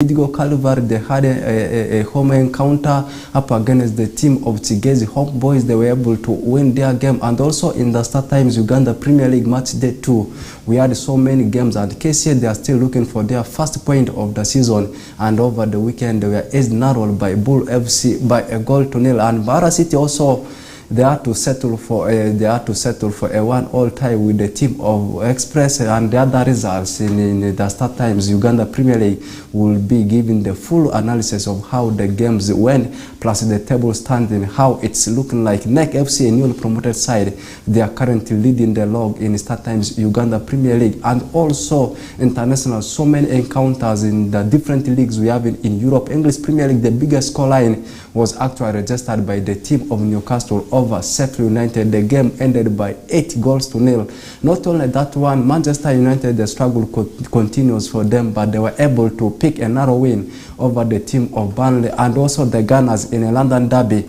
Idigo Calvary, they had a home encounter up against the team of Tigezi Homeboys. They were able to win their game. And also in the Star Times Uganda Premier League match day 2, we had so many games, and KCA, they are still looking for their first point of the season. And over the weekend, they were edged narrowed by Bull FC by a 1-0. And Bara City also, they had to settle for a 1-1 tie with the team of Express, and the other results in the Star Times Uganda Premier League will be giving the full analysis of how the games went, plus the table standing, how it's looking like. NEC FC, a newly promoted side, they are currently leading the log in Star Times Uganda Premier League, and also international. So many encounters in the different leagues we have in Europe. English Premier League, the biggest scoreline was actually registered by the team of Newcastle over Sheffield United. The game ended by 8-0. Not only that one, Manchester United, the struggle continues for them, but they were able to pick a narrow win over the team of Burnley. And also the Gunners in a London derby,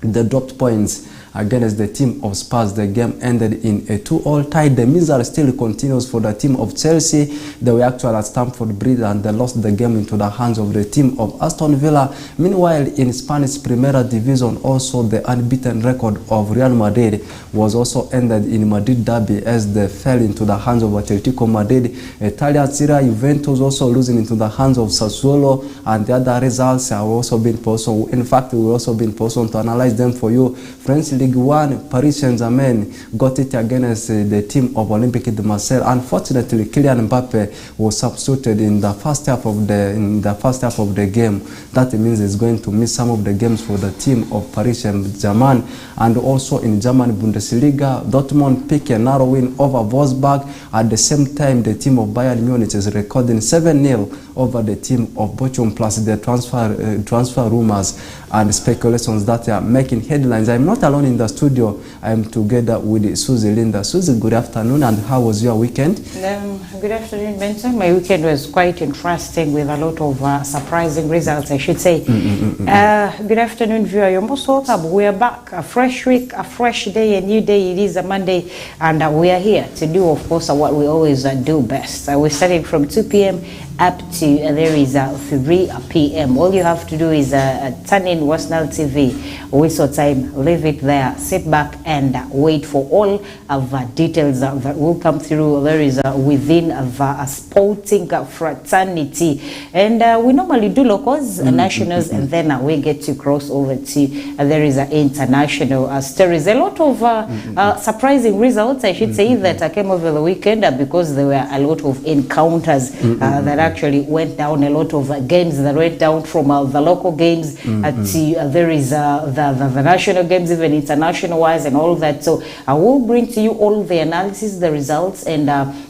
they dropped points against the team of Spurs. The game ended in a 2-2 tie. The misery still continues for the team of Chelsea. They were actually at Stamford Bridge and they lost the game into the hands of the team of Aston Villa. Meanwhile, in Spanish Primera Division, also the unbeaten record of Real Madrid was also ended in Madrid derby as they fell into the hands of Atletico Madrid. Italian Serie A, Juventus also losing into the hands of Sassuolo, and the other results have also been posted. In fact, we will also been posted to analyze them for you. French Ligue 1, Paris Saint-Germain got it against the team of Olympique de Marseille. Unfortunately, Kylian Mbappe was substituted in the first half of the game. That means he's going to miss some of the games for the team of Paris Saint-Germain. And also in German Bundesliga, Dortmund picked a narrow win over Wolfsburg. At the same time, the team of Bayern Munich is recording 7-0 over the team of Bochum, plus the transfer rumors and speculations that are making headlines. I'm not alone in the studio. I'm together with Susie Linda. Susie, good afternoon, and how was your weekend? Good afternoon, Benson. My weekend was quite interesting with a lot of surprising results, I should say. Good afternoon, viewer. You're most welcome. We are back. A fresh week, a fresh day, a new day. It is a Monday, and we are here to do, of course, what we always do best. We're starting from 2 p.m. up to there is 3 p.m. All you have to do is turn in Wasnal TV, whistle time, leave it there, sit back and wait for all of details that will come through. There is within the sporting fraternity, and we normally do locals, nationals, and then we get to cross over to there is international stories. A lot of surprising results, I should say, that came over the weekend because there were a lot of encounters that actually went down, a lot of games that went down from the local games to there is the national games, even international wise and all that. So I will bring to you all the analysis, the results, and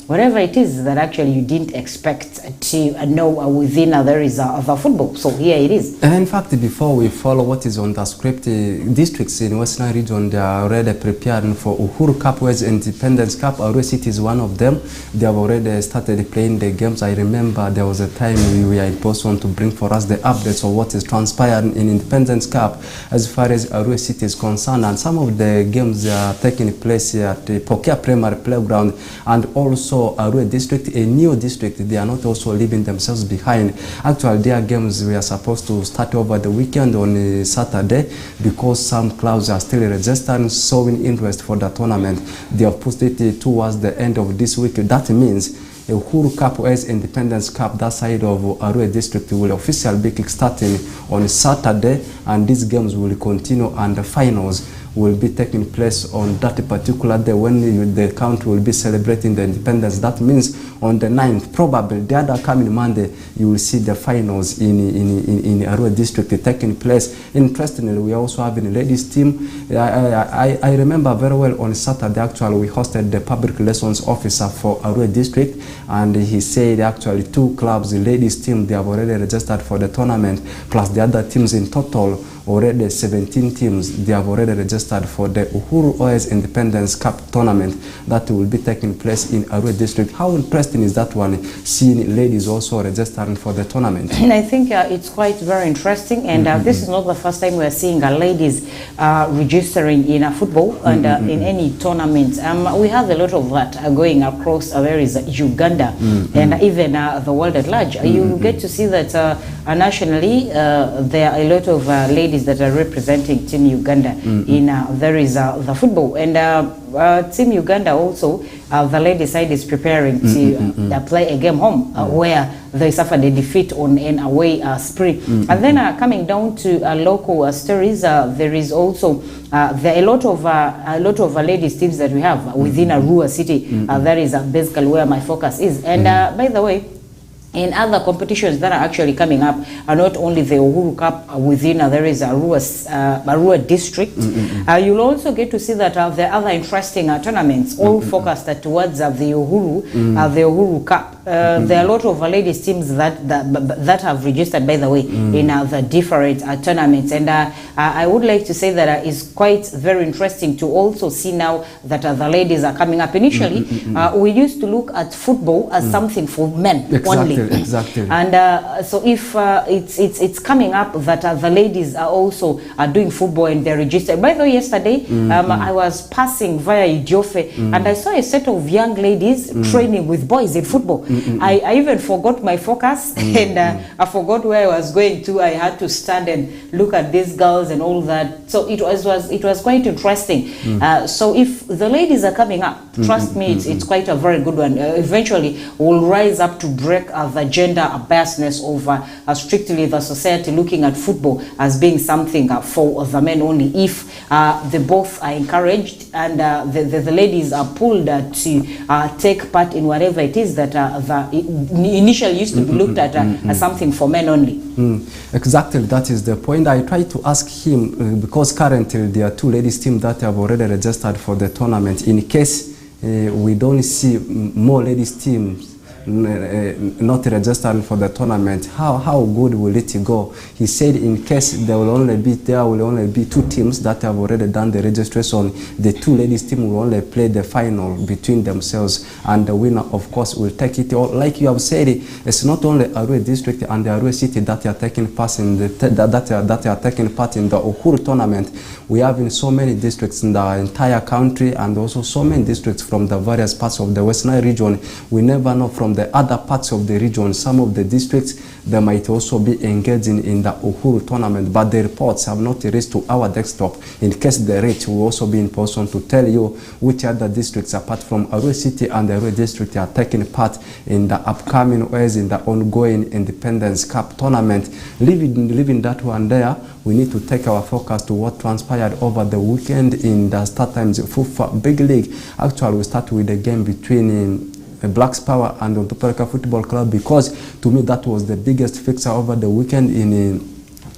whatever it is that actually you didn't expect to know within there is the football. So here it is. And in fact, before we follow what is on the script, districts in Western region, they are already preparing for Uhuru Cup, whereas Independence Cup. Arua City is one of them. They have already started playing the games. I remember there was a time we were in Boston to bring for us the updates of what is transpiring in Independence Cup as far as Arua City is concerned, and some of the games are taking place here at the Pokea Primary Playground, and also Arua District, a new district. They are not also leaving themselves behind. Actually, their games were supposed to start over the weekend on Saturday, because some clubs are still registering, showing interest for the tournament. They have pushed it towards the end of this week. That means Uhuru Cup as Independence Cup, that side of Arua District, will officially be starting on Saturday, and these games will continue, and the finals will be taking place on that particular day when the country will be celebrating the independence. That means on the 9th, probably the other coming Monday, you will see the finals in Arua District taking place. Interestingly, we are also having a ladies team. I remember very well on Saturday, actually, we hosted the public relations officer for Arua District, and he said actually 2 clubs, the ladies team, they have already registered for the tournament, plus the other teams in total already 17 teams. They have already registered for the Uhuru OS Independence Cup tournament that will be taking place in Arua district. How interesting is that one, seeing ladies also registering for the tournament? I think it's quite very interesting, and this is not the first time we are seeing ladies registering in football and in any tournament. We have a lot of that going across there is Uganda and even the world at large. You get to see that nationally there are a lot of ladies that are representing Team Uganda in there is the football, and Team Uganda also the ladies side is preparing to play a game home where they suffered a defeat on an away spree. And then coming down to local stories, there is also there are a lot of ladies teams that we have within Arua city. That is basically where my focus is. And by the way, in other competitions that are actually coming up, are not only the Uhuru Cup within there is Arua district. You'll also get to see that there are other interesting tournaments, all focused towards the Uhuru Cup. There are a lot of ladies teams that have registered, by the way, in the different tournaments. And I would like to say that it's quite very interesting to also see now that the ladies are coming up. Initially, we used to look at football as something for men only. Exactly. And so if it's coming up that the ladies are also doing football and they're registered. By the way, yesterday I was passing via Idiofe and I saw a set of young ladies training with boys in football. I even forgot my focus and I forgot where I was going to. I had to stand and look at these girls and all that. So it was quite interesting. So if the ladies are coming up, trust me, it's quite a very good one. Eventually we'll rise up to break the gender biasness of strictly the society looking at football as being something for the men only. If they both are encouraged and the ladies are pulled to take part in whatever it is that initially used to be looked at as something for men only. Exactly, that is the point. I tried to ask him because currently there are 2 ladies teams that have already registered for the tournament. In case we don't see more ladies teams not registering for the tournament, how good will it go? He said in case there will only be 2 teams that have already done the registration, the 2 ladies team will only play the final between themselves, and the winner of course will take it all. Like you have said, it's not only Arua district and the Arua city that are taking part in the Uhuru tournament. We have in so many districts in the entire country, and also so many districts from the various parts of the West Nile region. We never know from the other parts of the region. Some of the districts, they might also be engaging in the Uhuru tournament, but the reports have not reached to our desktop. In case they reach, we'll also be in position to tell you which other districts apart from Arua city and the Arua district are taking part in the upcoming ways in the ongoing Independence Cup tournament. Leaving that one there, we need to take our focus to what transpired over the weekend in the StarTimes FUFA Big League. Actually, we start with the game between Blacks Power and Ontoparaka Football Club, because to me that was the biggest fixture over the weekend in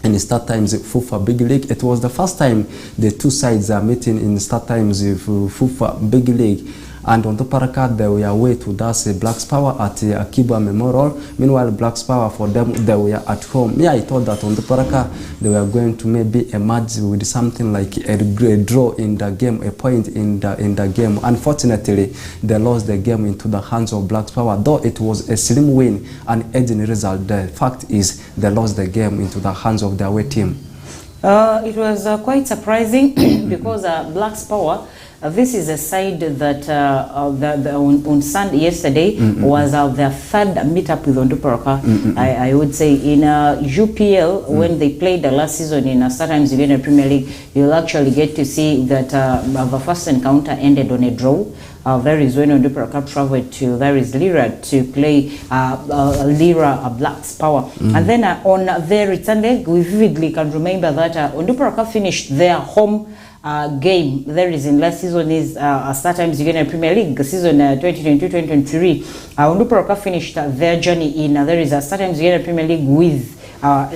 StarTimes FUFA Big League. It was the first time the 2 sides are meeting in StarTimes FUFA Big League. And Ontoparaka, they were away to that's Blacks Power at Akiba Memorial. Meanwhile, Blacks Power, for them, they were at home. I thought that Ontoparaka, they were going to maybe emerge with something like a draw in the game, a point in the game. Unfortunately, they lost the game into the hands of Blacks Power. Though it was a slim win, an edging result, the fact is they lost the game into the hands of their away team. It was quite surprising because Blacks Power, this is a side that on Sunday yesterday was their 3rd meetup with Ontoparaka. I would say in UPL, when they played the last season in StarTimes Uganda Premier League, you'll actually get to see that the first encounter ended on a draw. There is when Ontoparaka traveled to Lira to play Lira Blacks Power. And then on their return leg, we vividly can remember that Ontoparaka finished their home game there is in last season is StarTimes Uganda Premier League season 2022-2023. Ontoparaka finished their journey in there is a StarTimes Uganda Premier League with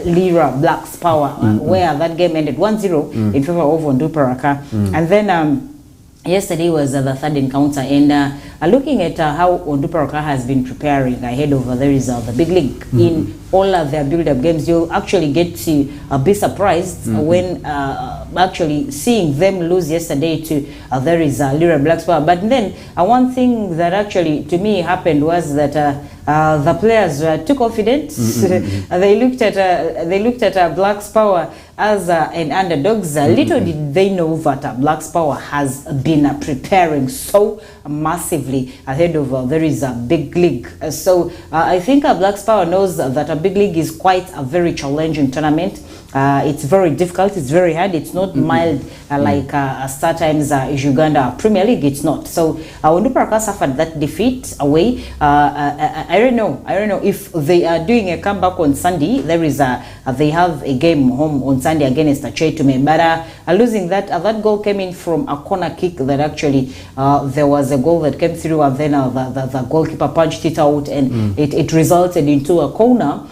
Lira Blacks Power, where that game ended 1-0 in favor of Ontoparaka. And then yesterday was the 3rd encounter, and looking at how Ontoparaka has been preparing ahead of there is the big league in all of their build-up games, you'll actually get to be surprised when actually seeing them lose yesterday to there is Lira Black Power. But then one thing that actually to me happened was that the players were too confident. They looked at Black Power as an underdogs. Little did they know that Black Power has been preparing so massively ahead of there is a big league. So I think Black Power knows that a big league is quite a very challenging tournament. It's very difficult, it's very hard, it's not mild like sometimes Uganda Premier League, it's not. So Onduparaka suffered that defeat away. I don't know if they are doing a comeback on Sunday. There is they have a game home on Sunday against Chetume, but losing that goal came in from a corner kick that actually there was a goal that came through, and then the goalkeeper punched it out, and it resulted into a corner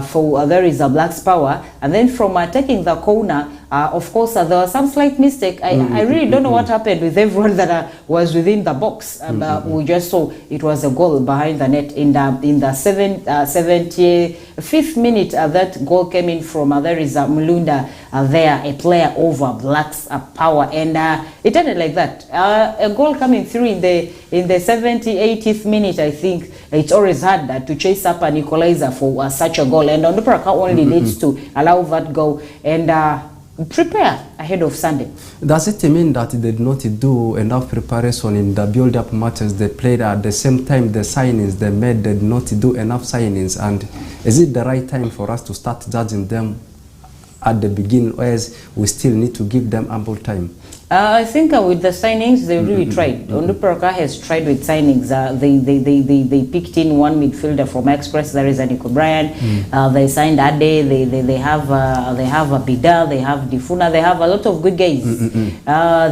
for there is a Black Power. And then from taking the corner, of course there was some slight mistake. I really don't know what happened with everyone that was within the box. We just saw it was a goal behind the net in the 75th minute. That goal came in from there is Mulunda there, a player over Black Power, and it ended like that. A goal coming through in the 80th minute. I think it's always hard to chase up an equalizer for such a goal, and Onduparaka only needs to allow that goal and prepare ahead of Sunday. Does it mean that they did not do enough preparation in the build-up matches they played? At the same time, the signings they made, they did not do enough signings, and is it the right time for us to start judging them at the beginning, or as we still need to give them ample time? I think with the signings, they really tried. Onduparaka has tried with signings. They picked in one midfielder from Express. There is Nico Bryan. They signed Ade. They have a Bida. They have Difuna. They have a lot of good guys.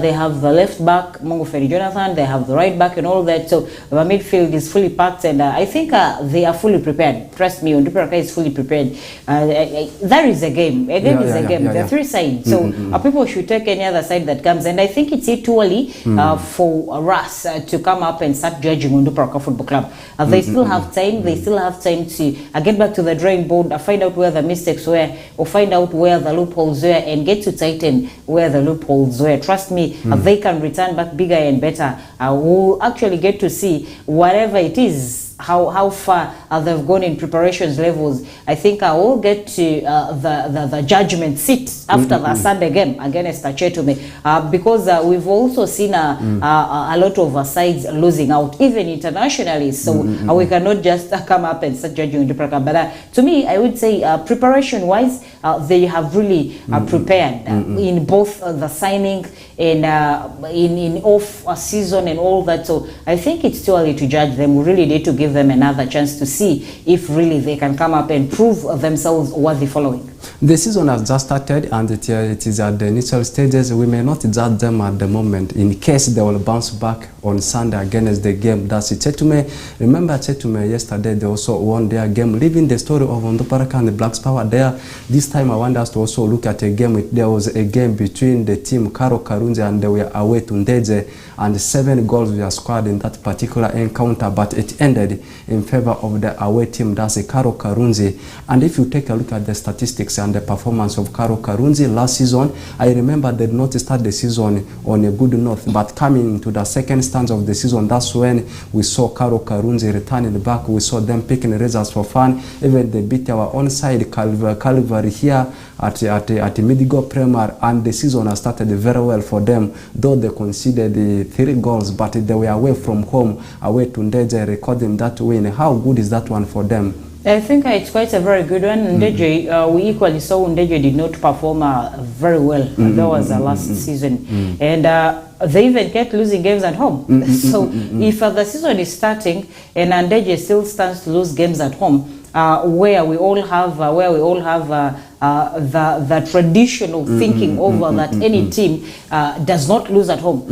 They have the left back Mungo Ferry Jonathan. They have the right back and all that. So the midfield is fully packed, and I think they are fully prepared. Trust me, Onduparaka is fully prepared. There is a game. A game is a game. There are three sides. So people should take any other side that comes. And I think it's too early for us to come up and start judging Onduparaka Football Club. They still have time. They still have time to get back to the drawing board, find out where the mistakes were, or find out where the loopholes were, and get to tighten where the loopholes were. Trust me, they can return back bigger and better. We'll actually get to see whatever it is, how far they've gone in preparations levels. I think I will get to the judgment seat after the Sunday game against Chetume, because we've also seen a lot of sides losing out, even internationally. So we cannot just come up and start judging Onduparaka. But to me, I would say preparation-wise, they have really prepared in both the signing and in off-season and all that. So I think it's too early to judge them. We really need to give them another chance to see if really they can come up and prove themselves worthy following. The season has just started, and it is at the initial stages. We may not judge them at the moment, in case they will bounce back on Sunday against the game. That's Chetume. Remember Chetume yesterday, they also won their game, leaving the story of Onduparaka and the Black Power there. This time I want us to also look at a game. There was a game between the team Karo Karunzi, and they were away to Ndeje, and 7 goals were scored in that particular encounter, but it ended in favor of the away team, that's Karo Karunzi. And if you take a look at the statistics and the performance of Karo Karunzi last season, I remember they did not start the season on a good note, but coming into the second stanza of the season, that's when we saw Karo Karunzi returning back. We saw them picking results for fun. Even they beat our own side, Calvary here at Midigo Premier, and the season has started very well for them, though they conceded the 3 goals, but they were away from home, away to Ndeje, recording that win. How good is that one for them? I think it's quite a very good one. Ndeje, we equally saw Ndeje did not perform very well. That was last season. And they even kept losing games at home. So if the season is starting and Ndeje still stands to lose games at home, where we all have the traditional thinking over that any team does not lose at home.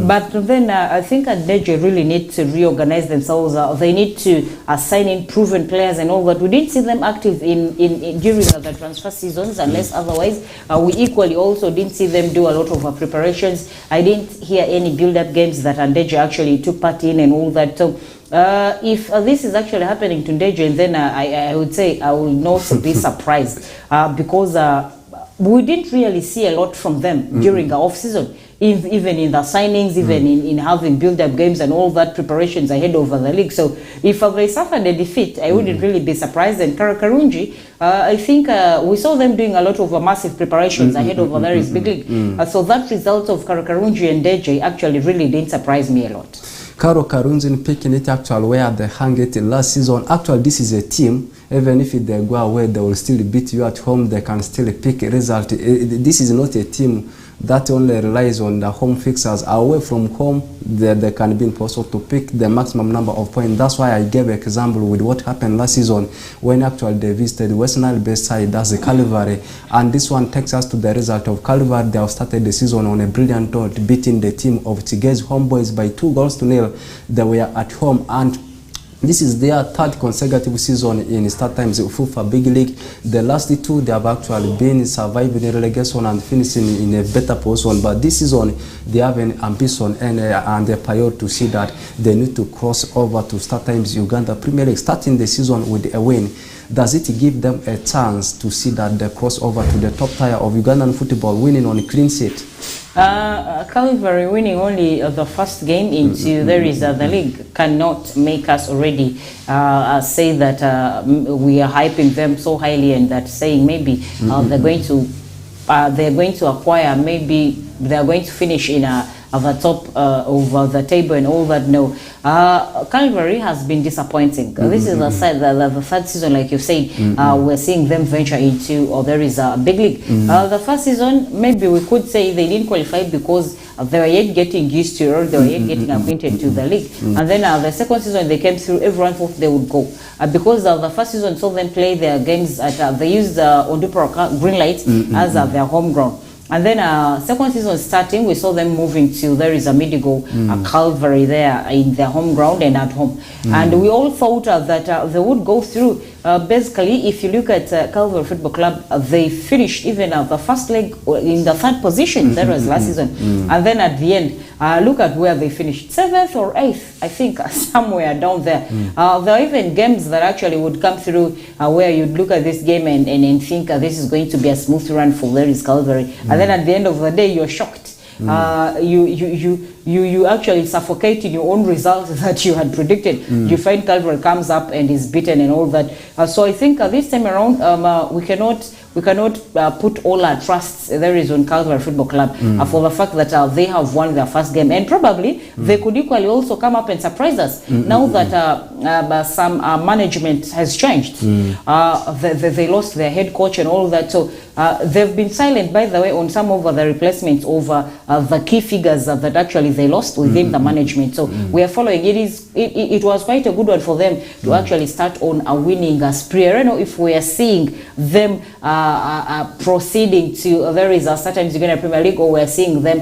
But then I think Ndeje really need to reorganize themselves. They need to sign in proven players and all that. We didn't see them active in during the transfer seasons, unless otherwise. We equally also didn't see them do a lot of preparations. I didn't hear any build-up games that Ndeje actually took part in and all that. So If this is actually happening to Ndeje, then I would say I will not be surprised because we didn't really see a lot from them during the off-season, even in the signings, even in having build-up games and all that preparations ahead of the league. So if they suffered a defeat, I wouldn't really be surprised. And Karunji, I think we saw them doing a lot of massive preparations ahead of the big league. So that result of Karunji and Ndeje actually really didn't surprise me a lot. Karo Karunji picking it actually where they hung it last season. Actually, this is a team, even if they go away, they will still beat you at home. They can still pick a result. This is not a team that only relies on the home fixers. Away from home, they can be impossible to pick the maximum number of points. That's why I gave an example with what happened last season when actually they visited West Nile best side, that's the Calvary. And this one takes us to the result of Calvary. They have started the season on a brilliant note, beating the team of Tigezi Homeboys by 2-0. They were at home, and this is their third consecutive season in StarTimes FIFA Big League. The last two, they have actually been surviving relegation and finishing in a better position. But this season, they have an ambition and a priority to see that they need to cross over to StarTimes Uganda Premier League, starting the season with a win. Does it give them a chance to see that they cross over to the top tier of Ugandan football, winning on a clean sheet? Calvary winning only the first game into the league cannot make us already say that we are hyping them so highly and that saying maybe they're going to acquire, maybe they're going to finish in the top of the table and all that. No, Calvary has been disappointing. This is the third season, like you said, we're seeing them venture into, or there is a big league. The first season, maybe we could say they didn't qualify because they were yet getting used to it, they were yet getting acquainted to the league. And then the second season they came through, everyone thought they would go. Because the first season saw them play their games at, they used Ondupara Green Light as their home ground. And then second season starting, we saw them moving to, there is a Midigo, a Calvary there in their home ground and at home. And we all thought that they would go through. Basically, if you look at Calvary Football Club, they finished even the first leg in the third position. That was last season. And then at the end, look at where they finished, 7th or 8th, I think, somewhere down there. There are even games that actually would come through where you'd look at this game and think this is going to be a smooth run for Larry's Calvary. And then at the end of the day, you're shocked. You actually suffocate in your own results that you had predicted. You find Calvary comes up and is beaten and all that. So I think this time around we cannot put all our trusts there is on Calvary Football Club for the fact that they have won their first game, and probably they could equally also come up and surprise us now that some management has changed. They lost their head coach and all that, so they've been silent, by the way, on some of the replacements over the key figures that actually they lost within the management. So we are following. It was quite a good one for them to actually start on a winning spree. I don't know if we are seeing them proceeding to there is a certain Uganda Premier League, or we are seeing them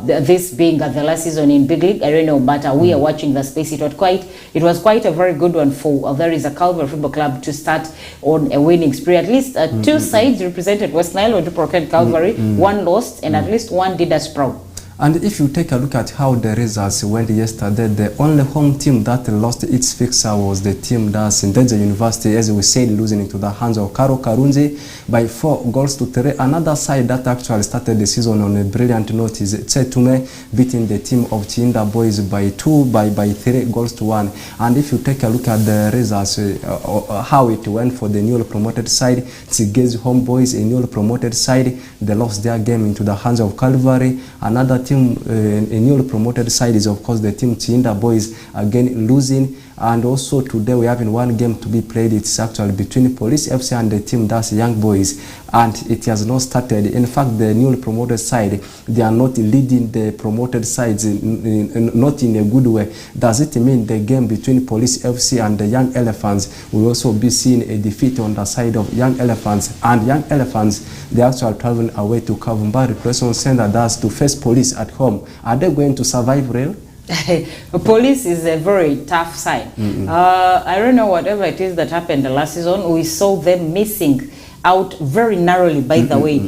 this being the last season in Big League. I don't know, but we are watching the space. It was quite a very good one for there is a Calvary Football Club to start on a winning spree. At least two sides represented West Nile, Ondupara and Calvary. One lost, and at least one did a sprawl. And if you take a look at how the results went yesterday, the only home team that lost its fixture was the team that's in Ndeje University, as we said, losing into the hands of Karo Karunji by 4-3. Another side that actually started the season on a brilliant note is Tsetume, beating the team of Chinda Boys by 3-1. And if you take a look at the results, how it went for the newly promoted side, Tigezi Homeboys, a newly promoted side, they lost their game into the hands of Calvary. Another team, a newly promoted side, is of course the team Chinda Boys, again losing. And also today we have in one game to be played. It's actually between Police FC and the team that's Young Boys, and it has not started. In fact, the newly promoted side, they are not leading the promoted sides, not in a good way. Does it mean the game between Police FC and the Young Elephants will also be seeing a defeat on the side of Young Elephants? And Young Elephants, they actually traveling away to Kavumbari Recreation Center, that's to face Police at home. Are they going to survive real? Police is a very tough side. I don't know, whatever it is that happened the last season, we saw them missing out very narrowly, by the way,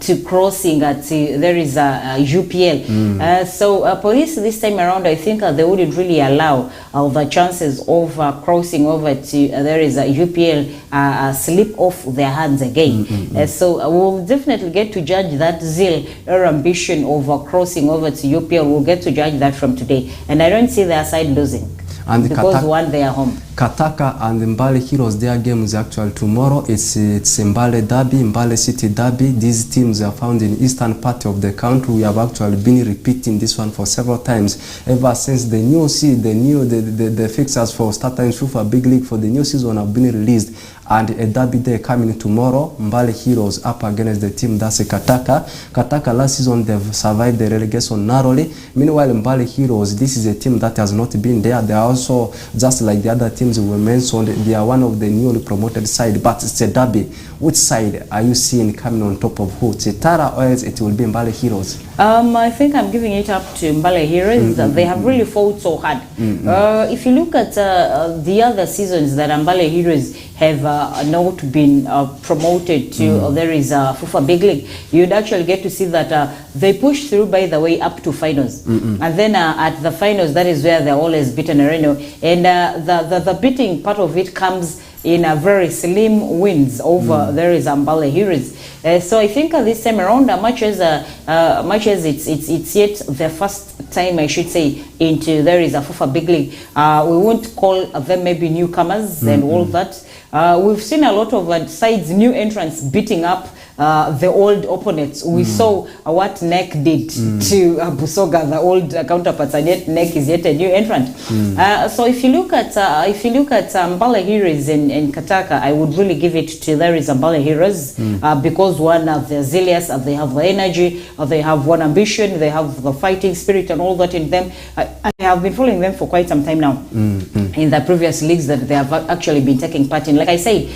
to crossing there is a UPL. So police this time around, I think they wouldn't really allow the chances of crossing over to there is a UPL slip off their hands again. So we'll definitely get to judge that zeal or ambition of crossing over to UPL. We'll get to judge that from today, and I don't see their side losing. And because one, they are home. Kataka and Mbale Heroes, their game is actually tomorrow. It's Mbale Derby, Mbale City Derby. These teams are found in eastern part of the country. We have actually been repeating this one for several times ever since the new the fixtures for StarTimes FIFA Big League for the new season have been released. And a derby day coming tomorrow. Mbale Heroes up against the team that's Kataka. Kataka last season they've survived the relegation narrowly. Meanwhile, Mbale Heroes, this is a team that has not been there. They are also, just like the other teams we mentioned, they are one of the newly promoted side, but it's a derby. Which side are you seeing coming on top of who? Chitara, or else it will be Mbale Heroes? I think I'm giving it up to Mbale Heroes. They have really fought so hard. If you look at the other seasons that Mbale Heroes have not been promoted to, there is a FIFA Big League, you'd actually get to see that they push through, by the way, up to finals. And then at the finals, that is where they're always beaten around. And the beating part of it comes in a very slim wins over there is Mbale Heroes. So I think this time around, much as it's yet the first time, I should say, into there is a FIFA Big League, we won't call them maybe newcomers and all that. We've seen a lot of sides, new entrants beating up the old opponents. We saw what NEC did to Busoga, the old counterparts, and yet NEC is yet a new entrant. So if you look at Mbale Heroes in Kataka, I would really give it to there is Mbale Heroes because one, they're zealous, they have the energy, they have one ambition, they have the fighting spirit and all that in them. I have been following them for quite some time now in the previous leagues that they have actually been taking part in. Like I said,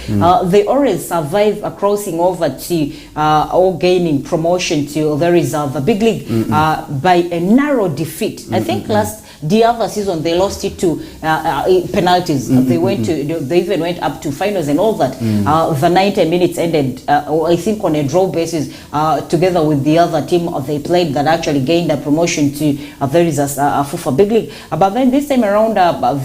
they always survive crossing over to or gaining promotion to there is the Big League by a narrow defeat. I think the other season they lost it to penalties. They went to, they even went up to finals and all that. The 90 minutes ended, I think, on a draw basis, together with the other team they played that actually gained a promotion to there is a FIFA Big League. But then this time around,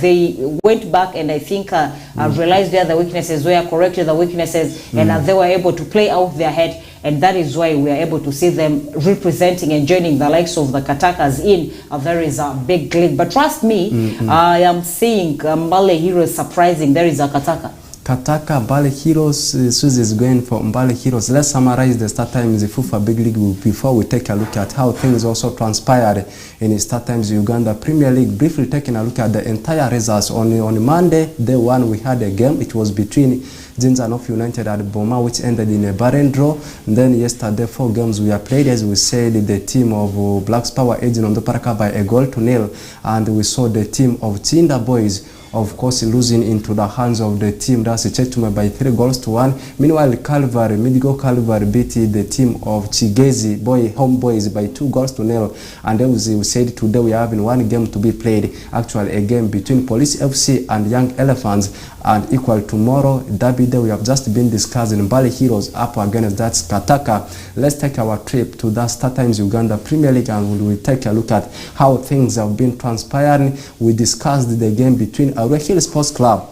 they went back and I think realized where the weaknesses were, corrected the weaknesses, and they were able to play out their head. And that is why we are able to see them representing and joining the likes of the Katakas in there is a Big League. But trust me, I am seeing Mbale Heroes surprising there is a Kataka. Kataka, Mbale Heroes, Suzy is going for Mbale Heroes. Let's summarize the StarTimes FIFA Big League before we take a look at how things also transpired in StarTimes Uganda Premier League. Briefly taking a look at the entire results. On Monday, day one, we had a game. It was between Zinzanof United at Boma, which ended in a barren draw. And then yesterday, 4 games were played. As we said, the team of Blacks Power Agent on the Paraka by 1-0. And we saw the team of Tinda Boys, of course, losing into the hands of the team that's Chetume by 3-1. Meanwhile, Calvary, Midigo Calvary beat the team of Chigezi Homeboys by 2-0. And as we said, today we are having one game to be played. Actually, a game between Police FC and Young Elephants. And equal tomorrow, Derby Day, we have just been discussing Mbale Heroes up against that Kataka. Let's take our trip to that StarTimes Uganda Premier League and we will take a look at how things have been transpiring. We discussed the game between Arua Hill Sports Club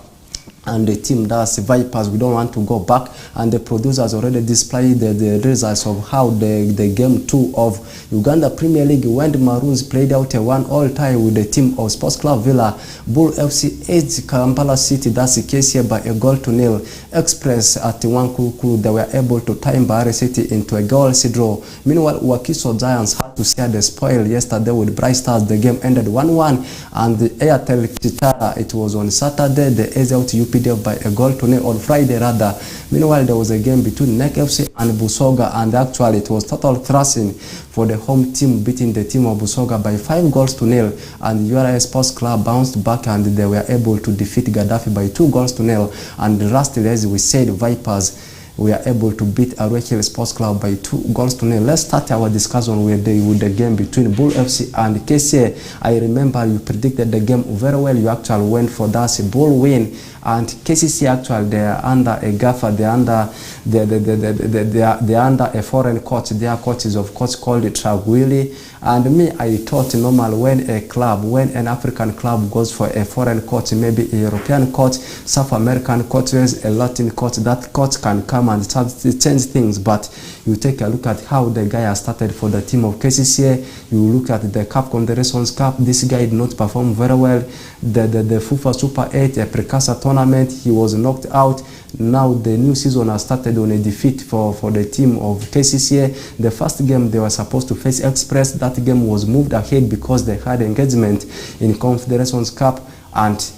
and the team that's Vipers. We don't want to go back, and the producers already displayed the results of how the game 2 of Uganda Premier League went. Maroons played out a 1-1 tie with the team of Sports Club Villa. Bull FC edged Kampala City, that's KCA, by 1-0. Express at Wankuku, they were able to tie Mbare City into a goalless draw. Meanwhile, Wakiso Giants had to share the spoil yesterday with Bright Stars. The game ended 1-1, and the Airtel Chitara, it was on Saturday, the edged out UPDF by 1-0 on Friday rather. Meanwhile, there was a game between NEC FC and Busoga, and actually it was total thrashing for the home team, beating the team of Busoga by 5-0, and URA Sports Club bounced back and they were able to defeat Gaddafi by 2-0. And lastly, as we said, Vipers, we are able to beat Arua Hill Sports Club by 2-0. Let's start our discussion with the game between Bull FC and KCA. I remember you predicted the game very well. You actually went for that Bull win, and KCC actually, they are under a gaffer, they are under they are under a foreign coach. Their coach is of course called Traguili. And me, I thought normal when an African club goes for a foreign coach, maybe a European coach, South American coaches, a Latin coach, that coach can come and start to change things. But you take a look at how the guy has started for the team of KCCA. You look at the CAF Confederations Cup. This guy did not perform very well. The FIFA Super 8, a precursor tournament, he was knocked out. Now the new season has started on a defeat for the team of KCCA. The first game they were supposed to face Express. That game was moved ahead because they had engagement in Confederations Cup, and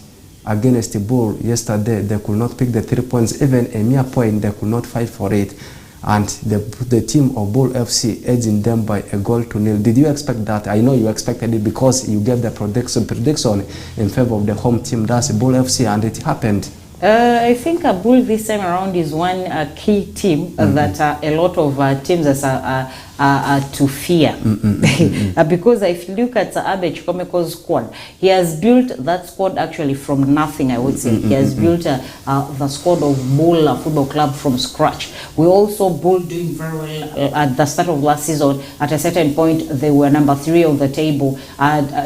against Bull yesterday they could not pick the 3 points, even a mere point they could not fight for it, and the team of Bull FC edging them by a goal to nil. Did you expect that? I know you expected it because you gave the prediction in favor of the home team, that's Bull FC, and it happened. I think Bull this time around is one key team that a lot of teams are to fear. Because if you look at Abe Chikomeko's squad, he has built that squad actually from nothing, I would say. He has built the squad of Bull Football Club from scratch. We also Bull doing very well at the start of last season. At a certain point, they were number 3 on the table.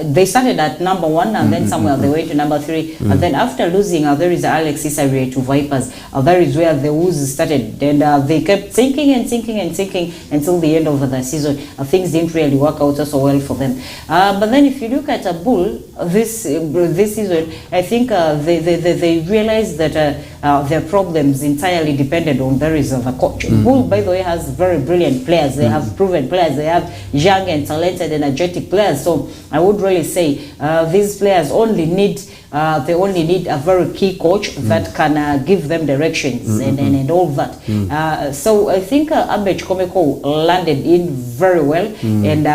They started at number 1, and then somewhere they went to number 3. And then after losing, there is Alex Isari to Vipers. That is where the woes started. And they kept sinking and sinking and sinking until the end of the season. Things didn't really work out so well for them. But then if you look at Bull this season, I think they realized that their problems entirely depended on the coach. Bull, by the way, has very brilliant players. They have proven players. They have young and talented, energetic players. So I would really say these players only need a very key coach that can give them directions and all that. So I think Abe Chikomeco landed in very well, and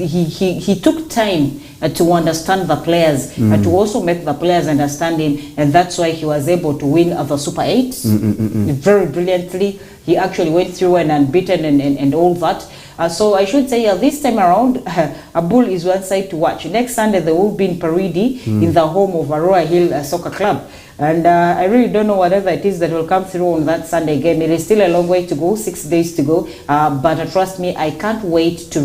he took time to understand the players, and to also make the players understand him, and that's why he was able to win the Super 8 very brilliantly. He actually went through and unbeaten and all that. So I should say this time around, Bull is one side to watch. Next Sunday they will be in Paridi in the home of Aroa Hill Soccer Club. And I really don't know whatever it is that will come through on that Sunday game. It is still a long way to go, 6 days to go. But trust me, I can't wait to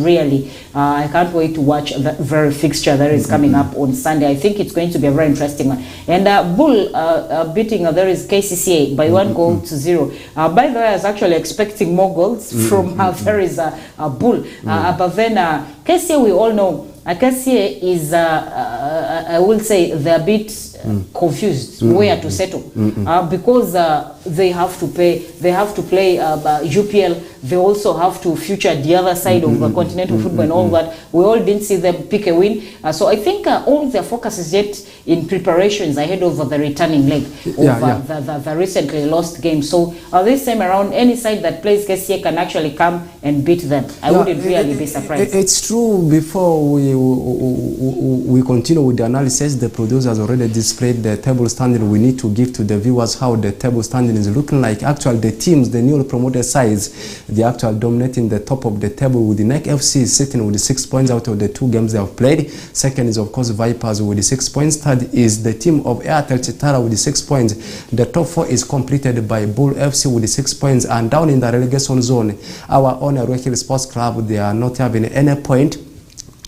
watch that very fixture that is coming up on Sunday. I think it's going to be a very interesting one. And Bull beating there is KCCA by 1-0. By the way, I was actually expecting more goals from there is Bull. But then KCCA, we all know, KCCA is, I will say, they're a bit confused where to settle because they have to play UPL. They also have to future the other side of the continental football and all that. We all didn't see them pick a win. So I think all their focus is yet in preparations ahead of the returning leg of the recently lost game. So this time around, any side that plays KCA can actually come and beat them. I wouldn't really be surprised. It's true. Before we continue with the analysis, the producer has already displayed the table standing. We need to give to the viewers how the table standing is looking like. Actually, the teams, the newly promoted sides, they are actually dominating the top of the table, with the NEC FC sitting with 6 points out of the 2 games they have played. Second is, of course, Vipers with 6 points. Third is the team of Airtel Chitara with 6 points. The top 4 is completed by Bull FC with 6 points. And down in the relegation zone, our own Aroa Hill Sports Club, they are not having any point.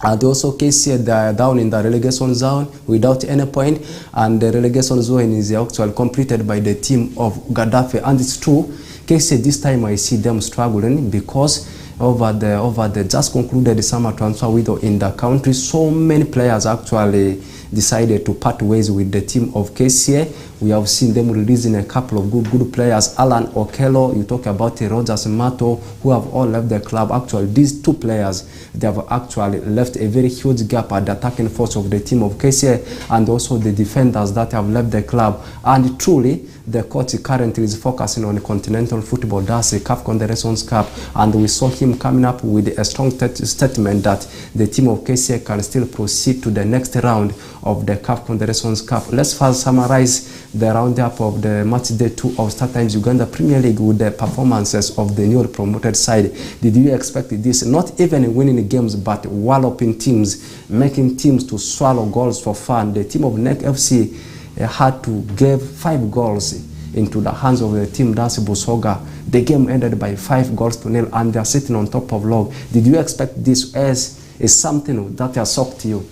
And also KCA, they are down in the relegation zone without any point, and the relegation zone is actually completed by the team of Gaddafi. And it's true, KCA this time I see them struggling because over the just concluded summer transfer window in the country, so many players actually decided to part ways with the team of KCA. We have seen them releasing a couple of good players. Alan Okello, you talk about Rogers Mato, who have all left the club. Actually, these 2 players, they have actually left a very huge gap at the attacking force of the team of KCA, and also the defenders that have left the club. And truly, the coach currently is focusing on continental football, that's the CAF Confederations Cup, and we saw him coming up with a strong statement that the team of KCA can still proceed to the next round of the CAF Confederations Cup. Let's first summarize the roundup of the match day 2 of StarTimes Uganda Premier League with the performances of the newly promoted side. Did you expect this? Not even winning games, but walloping teams, making teams to swallow goals for fun. The team of NEC FC had to give 5 goals into the hands of the team, that's Busoga. The game ended by 5-0, and they are sitting on top of log. Did you expect this as something that has shocked you?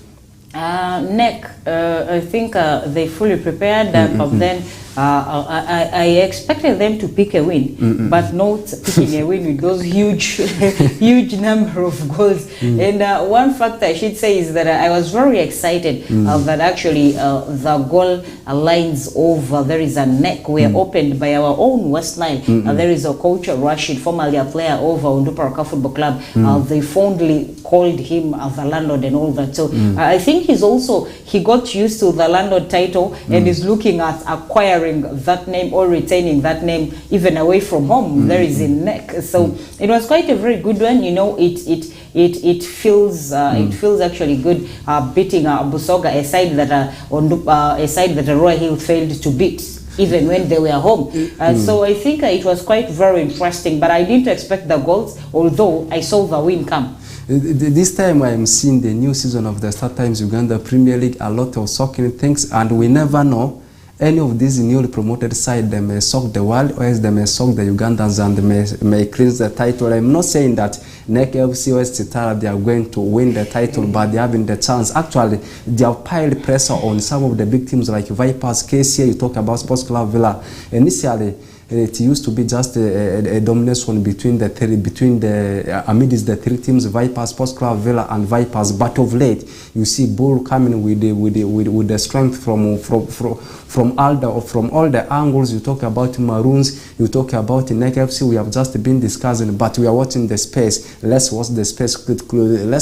NEC, I think they fully prepared, but then I expected them to pick a win, but not picking a win with those huge number of goals. And one fact I should say is that I was very excited that actually the goal lines of there is a NEC were opened by our own West Nile. There is a coach Rashid, formerly a player of Nduparaka Football Club. They fondly called him the landlord and all that. So I think he got used to the landlord title and is looking at acquiring that name or retaining that name even away from home. There is in NEC. So it was quite a very good one. You know, it feels actually good beating Busoga, a side that Roy Hill failed to beat even when they were home. So I think it was quite very interesting, but I didn't expect the goals, although I saw the win come. This time I am seeing the new season of the StarTimes Uganda Premier League, a lot of shocking things, and we never know. Any of these newly promoted side, they may shock the world, or else they may shock the Ugandans and may clinch the title. I'm not saying that NEC FC or Chitara, they are going to win the title, but they are having the chance. Actually, they have piled pressure on some of the big teams like Vipers, KCA. You talk about Sports Club Villa. Initially, it used to be just a domination between amidst the three teams, Vipers, Sports Club Villa, and Vipers. But of late, you see Bull coming with the strength from all the angles. You talk about Maroons, you talk about NEC FC. We have just been discussing, but we are watching the space. Let's watch the space. Let's